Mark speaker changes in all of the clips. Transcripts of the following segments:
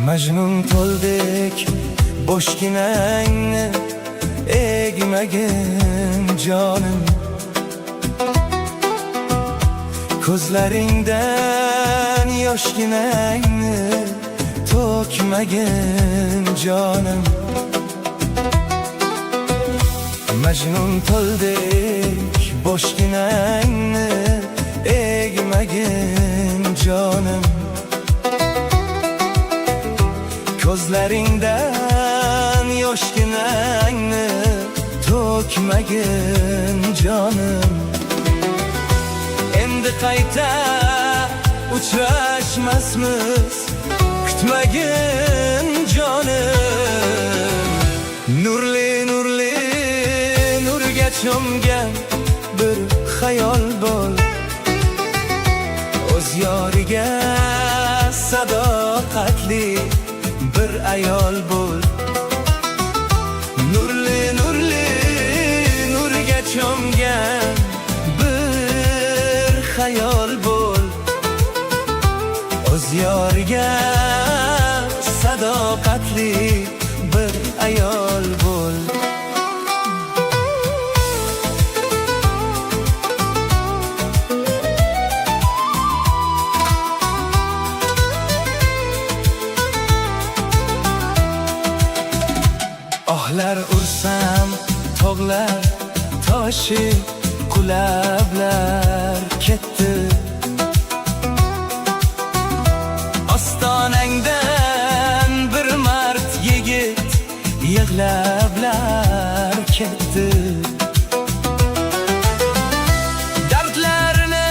Speaker 1: Majnun to'ldek bo'shginangni egmagin jonim, ko'zlaringdan yoshginangni to'kmagin jonim. Majnun to'ldek bo'shginangni egmagin jonim, ko'zlaringdan yoshginangni to'kmagin jonim. Endi qayta uchrashmasmiz, kutmagin jonim. Nurli nurli nurga cho'mgan bir xayol bo'l, o'z yoriga sadoqatli bir ayol bo'l. Nurli nurli nurga cho'mgan bir xayol bo'l, o'z yoriga sadoqatli bir ayol bo'l. Ohlar ursam tog'lar toshib qulablar ketdi, ostonangdan bir mard yigit yig'lablar ketdi. Dardlarini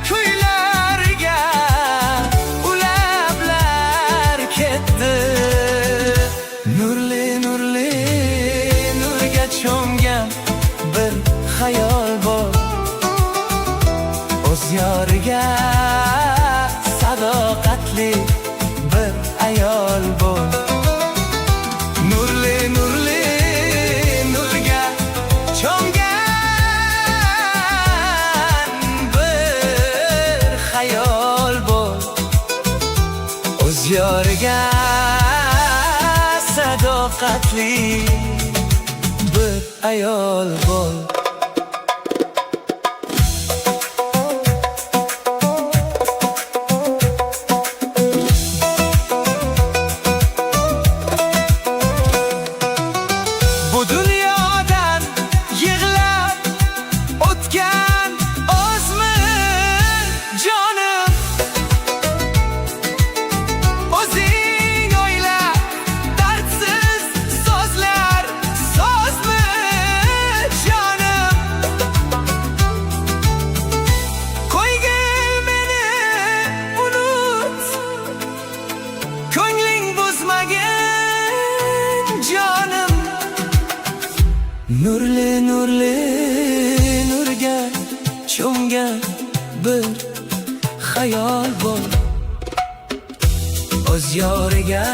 Speaker 1: kuylarga ulablar ketdi. Nurli nurli nurga cho'mgan bir xayol bo'l, o'z yoriga sadoqatli bir ayol bo'l. Nurli nurli nurga cho'mgan bir xayol bo'l, o'z yoriga sadoqatli bir ayol bo'l. Bu dunyodan yig'lab o'tgan o'zmi jonim, o'zing o'yla dardsiz so'zlar so'zmi jonim. Qo'ygil meni unut, ko'ngling buzmagin jonim. Nurli nurli nurga cho'mgan bir xayol bo'l, o'z yoriga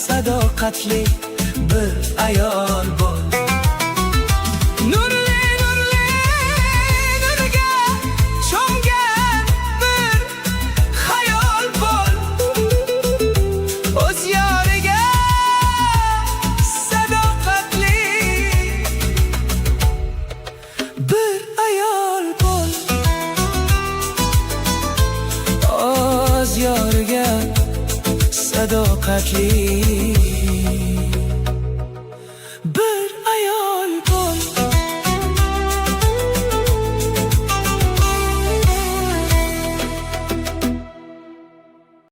Speaker 1: sadoqatli bir ayol bo'l.